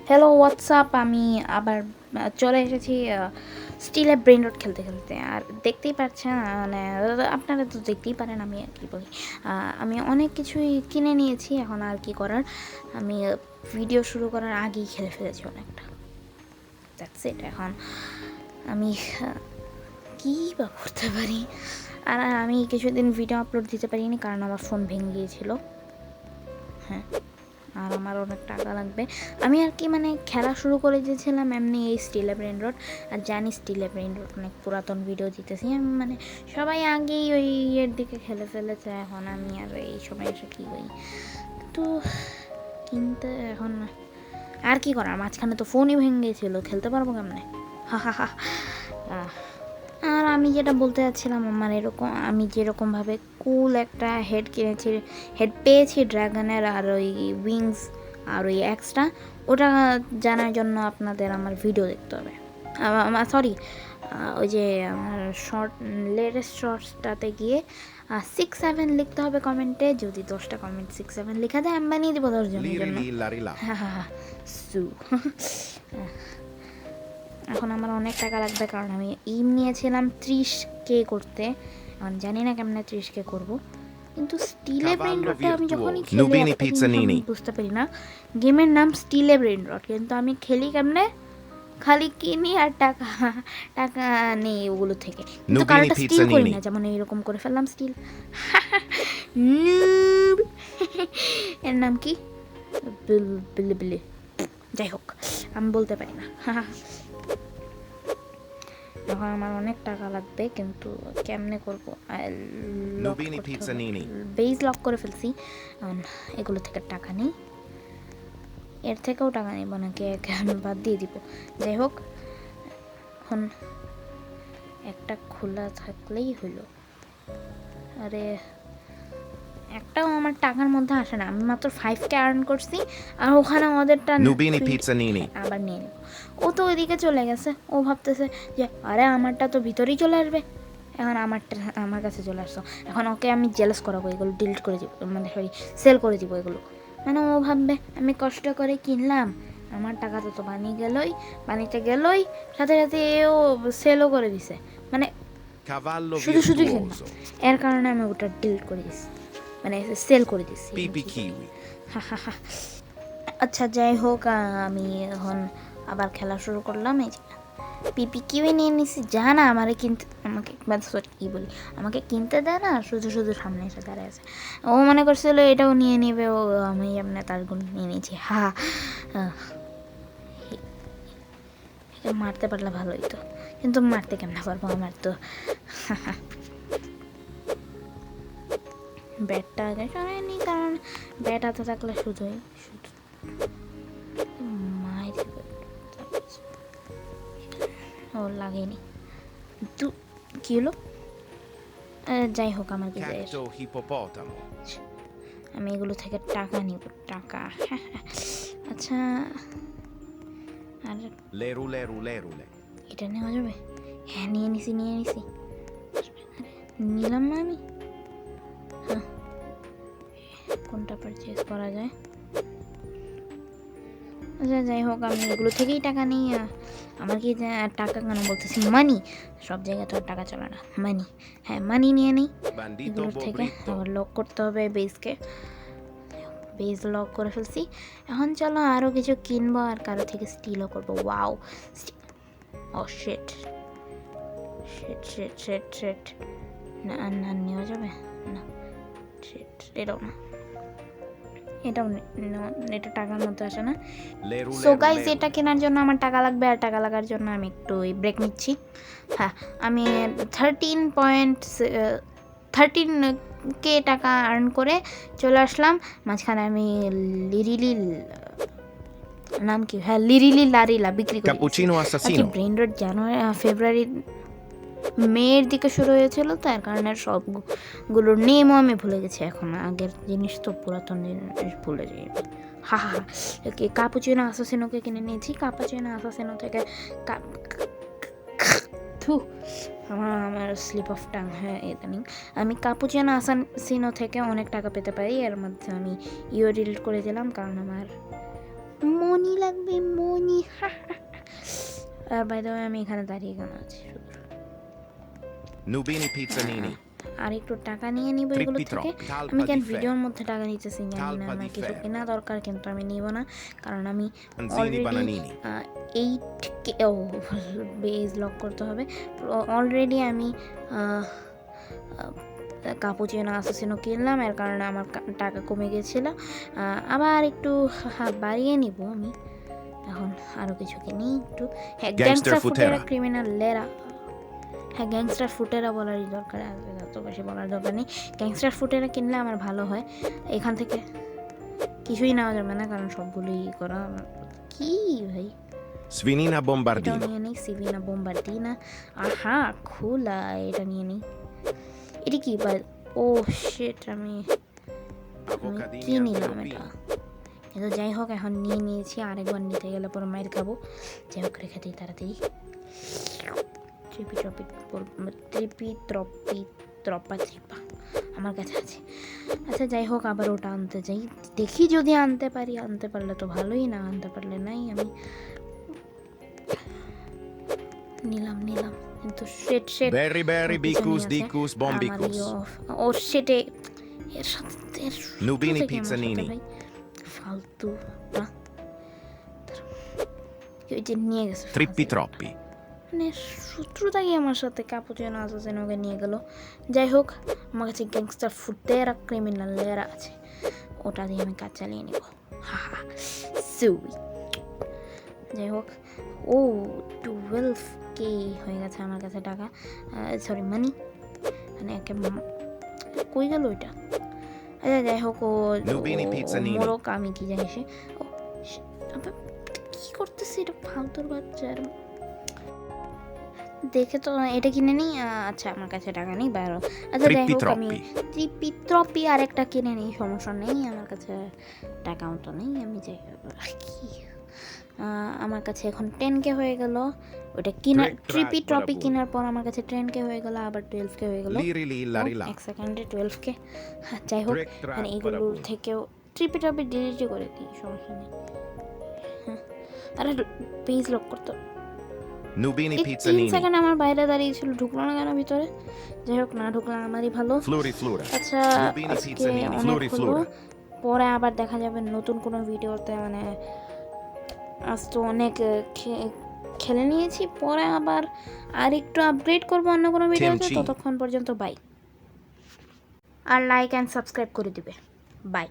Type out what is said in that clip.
Hello WhatsApp, আমি আবার চলে এসেছি স্টিলের ব্রেন রট খেলতে খেলতে। আর দেখতেই পাচ্ছেন, মানে আপনারা তো দেখতেই পারেন আমি আর কি বলি। আমি অনেক কিছুই কিনে নিয়েছি, এখন আর কি করার, আমি ভিডিও শুরু করার আগেই খেলে ফেলেছি অনেকটা। That's it. এখন আমি কী বা করতে পারি। আর আমি কিছুদিন ভিডিও আপলোড দিতে পারিনি কারণ আমার ফোন ভেঙে গিয়েছিল। হ্যাঁ, আর আমার অনেক টাকা লাগবে। আমি আর কি মানে খেলা শুরু করে দিয়েছিলাম এমনি এই স্টিলে ব্রেন রড। আর জানি স্টিলে ব্রেন রড অনেক পুরাতন ভিডিও দিতেছি আমি, মানে সবাই আগেই ওই ইয়ের দিকে খেলে ফেলেছে, এখন আমি আর এই সময় এসে কী করি। তো কিনতে এখন আর কি করার, মাঝখানে তো ফোনই ভেঙে গিয়েছিলো, খেলতে পারবো কেমনে। হা হা হা। আর আমি যেটা বলতে চাচ্ছিলাম, আমার এরকম আমি যেরকমভাবে কুল একটা হেড কিনেছি, হেড পেয়েছি ড্রাগনের, আর ওই উইংস আর ওই এক্সট্রা, ওটা জানার জন্য আপনাদের আমার ভিডিও দেখতে হবে। সরি, ওই যে আমার লেটেস্ট শর্টসটাতে গিয়ে 6-7 লিখতে হবে কমেন্টে। যদি 10টা কমেন্ট 6-7 লেখা দেয় আমি বানিয়ে দেবো 10 জনের জন্য। হ্যাঁ হ্যাঁ হ্যাঁ, সু। এখন আমার অনেক টাকা লাগবে কারণ আমি ইম নিয়েছিলাম 30K করতে। এখন জানি না কেমনে 30K করবো, কিন্তু স্টিলে ব্রেন রটে আমি যখনই খেলি একটা জিনিস আমি বুঝতে পারি না। গেমের নাম স্টিলে ব্রেন রট, কিন্তু আমি খেলি কেমনে, খালি কিনি আর টাকা টাকা নেই ওগুলো থেকে, কিন্তু কারোটা স্টিল করি না। যেমন এইরকম করে ফেললাম স্টিল। এর নাম কি, বিলি, যাই হোক আমি বলতে পারি না। এখন আমার অনেক টাকা লাগবে, কিন্তু কেমনে করবো, বেজ লক করে ফেলছি। এগুলো থেকে টাকা নেই, এর থেকেও টাকা নেই, নাকি আমি বাদ দিয়ে দিব। যাই হোক, এখন একটা খোলা থাকলেই হলো। আরে একটাও আমার টাকার মধ্যে আসে না, আমি মাত্র 5K আর্ন করছি, আর ওখানে ওদেরটা আবার নিয়ে নেব। ও তো ওইদিকে চলে গেছে, ও ভাবতেছে যে আরে আমারটা তো ভিতরেই চলে আসবে, এখন আমারটা আমার কাছে চলে আসছো। এখন ওকে আমি জেলাস করাবো, এগুলো ডিলিট করে দিব, মানে সরি সেল করে দিব এগুলো। মানে ও ভাববে আমি কষ্ট করে কিনলাম, আমার টাকা তো বানিতে গেলই, সাথে সাথে ও সেলও করে দিছে, মানে শুধু শুধু কিনলাম। এর কারণে আমি ওটা ডিলিট করে দিছি, মানে সেল করে দিচ্ছি। আচ্ছা যাই হোক, আমি এখন আবার খেলা শুরু করলাম। এই যে পিপি কিউই নিয়ে নিছি, যা না আমাকে কী বলি, আমাকে কিনতে দেয় না, শুধু শুধু সামনে এসে দাঁড়ায় আছে। ও মনে করছিল এটাও নিয়ে নেবে, ও আমি এমনি তার গুণ নিয়ে নিয়েছি। মারতে পারলে ভালোই তো, কিন্তু মারতে কেমন পারবো, আমার তো ব্যাটটা আগে সরাইনি, কারণ ব্যাট হাতে থাকলে শুধু মায়ের ও লাগেনি। তু কি হলো, যাই হোক আমার কি যায়, আমি এগুলো থেকে টাকা নিব, টাকা। আচ্ছা, আর এটা নেওয়া যাবে? হ্যাঁ নিয়ে নিছি নিলাম না আমি। হ্যাঁ, কোনটা পারচেজ করা যায়? আচ্ছা যাই হোক, আমি এগুলো থেকেই টাকা নিই। আমার কি টাকা কেন বলতেছি, মানি, সব জায়গায় তো আর টাকা চলে না, মানি। হ্যাঁ মানি নিয়ে নিই এগুলোর থেকে। আবার লক করতে হবে বেসকে, বেস লক করে ফেলছি। এখন চলো আরও কিছু কিনবো, আর কারো থেকে স্টিলও করবো। Wow, oh shit shit shit shit shit, না না নেওয়া যাবে না, শিট এটাও না, এটা টাকার মধ্যে আসে না। সো গাইস, এটা কেনার জন্য আমার টাকা লাগবে, আর টাকা লাগার জন্য আমি একটু ব্রেক নিচ্ছি। হ্যাঁ, আমি 13K টাকা আর্ন করে চলে আসলাম। মাঝখানে আমি নাম কি, হ্যাঁ লারিলা বিক্রি করি। ব্রেন রট ফেব্রুয়ারি মেয়ের দিকে শুরু হয়েছিল, তার কারণে সবগুলোর নেমও আমি ভুলে গেছি। এখন আগের জিনিস তো পুরাতন জিনিস ভুলে যাই। কাপুচিনো আসাসিনোকে কিনে নিয়েছি, কাপুচিনো আসাসিনো থেকে আমার স্লিপ অফ টাং, হ্যাঁ ইদানিং আমি কাপুচিনো আসাসিনো থেকে অনেক টাকা পেতে পারি। এর মধ্যে আমি ডিলিট করে দিলাম, কারণ আমার মনি লাগবে মনি। আর বাই দ্য ওয়ে আমি এখানে দাঁড়িয়ে কেন আছি শুধু? Nubini Pizzanini. আর একটু টাকা নিয়ে নিব এগুলো Trippi থেকে। troppi, talpa আমি কেন di ভিডিওর ferro. মধ্যে টাকা নিতেছি জানি না, Talpa আমার di কিছু ferro. কেনা দরকার কিন্তু আমি নিব না, কারণ আমি Anzini অলরেডি bananini. 8K ও বেজ লক করতে হবে। অলরেডি আমি কাপুচিনো আসসাসিনো কিনলাম, এর কারণে আমার টাকা কমে গেছিলো। আবার একটু বাড়িয়ে নিব আমি এখন, আরও কিছু কিনি একটু। হ্যাঁ, Gangster গ্যাংস্টার ফুটেরা futera. ক্রিমিনাল লেরা। হ্যাঁ, গ্যাংস্টার ফুটেরা বলারই দরকার, এত বেশি বলার দরকার নেই। গ্যাংস্টার ফুটেরা কিনলে আমার ভালো হয়। এখান থেকে কিছুই নেওয়া যাবে না, কারণ সবগুলোই করা। কি ভাই, Svinina এটাও bombardino. নিয়ে নিই, সিভিনা বোম্বার্ডিনা। আহা খোলা, এটা নিয়ে নিই। এটা কি ভাই? ও শিট, আমি কি Avocadini নিলাম antiopini. এটা? কিন্তু যাই হোক, এখন নিয়ে নিয়েছি, আরেকবার নিতে গেলে পরে মায়ের খাবো। যাই হোক, রেখে দিই তাড়াতাড়ি। ত্রপা আমার কাছে আছে। আচ্ছা যাই হোক, আবার ওটা আনতে যাই, দেখি যদি আনতে পারি। আনতে পারলে তো ভালোই, না আনতে পারলে নাই। আমি নিলাম কিন্তু শেট Berry berry bicus dicus bombicus. ও শেটে এর সাথে Nubini থেকে আমার সাথে pizzanini. ভাই ফালতু না, ওই যে নিয়ে গেছে Trippi troppi. মানে শত্রুতাই আমার সাথে কাপুচিনো আসসাসিনোকে নিয়ে গেল। যাই হোক, আমার কাছে গ্যাংস্টার ফুটেরা ক্রিমিনালেরা আছে, ওটা দিয়ে আমি কাজ চালিয়ে নিব। হা হা সুই। যাই হোক, ও 12K হয়ে গেছে আমার কাছে টাকা, সরি মানি। মানে একে কই গেল ওইটা? আচ্ছা যাই হোক, ও Nubini pizzanini. মোরক, আমি কি জানি সে কি করতেছে, এটা ফালতুর বাচ্চার। দেখে তো এটা কিনে নিই। আচ্ছা আমার কাছে টাকা নেই, বাইরে। আচ্ছা যাই হোক, আমি ট্রিপি আরেকটা কিনে নিই, সমস্যা নেই। আমার কাছে টাকাও তো নেই, আমি যাই কি, আমার কাছে এখন 10K হয়ে গেল। ওটা কিনা ট্রপি কেনার পর আমার কাছে 10K হয়ে গেল, আবার 12K হয়ে গেল। Liri lilla rila. এক সেকেন্ডে 12K। হ্যাঁ যাই হোক, মানে এগুলোর থেকেও ট্রপি ডিলিটই করে দিই, সমস্যা নেই। হ্যাঁ, আরে পেজ লক করতে Nubini 3 pizzanini. সেকেন্ড আমার বাইরে দাঁড়িয়ে ছিল, ঢুকলো না কেন ভিতরে? যাই হোক, না ঢুকলাম আমারই ভালো। Fluri flura. আচ্ছা Nubini আজকে pizzanini. অনেক Fluri হলো, flura. পরে আবার দেখা যাবে নতুন কোনো ভিডিওতে। মানে আজ তো অনেক খেলে নিয়েছি, পরে আবার আর একটু আপগ্রেড করবো অন্য কোনো ভিডিওতে। Kimchi. ততক্ষণ পর্যন্ত বাই, আর লাইক অ্যান্ড সাবস্ক্রাইব করে দিবে। বাই।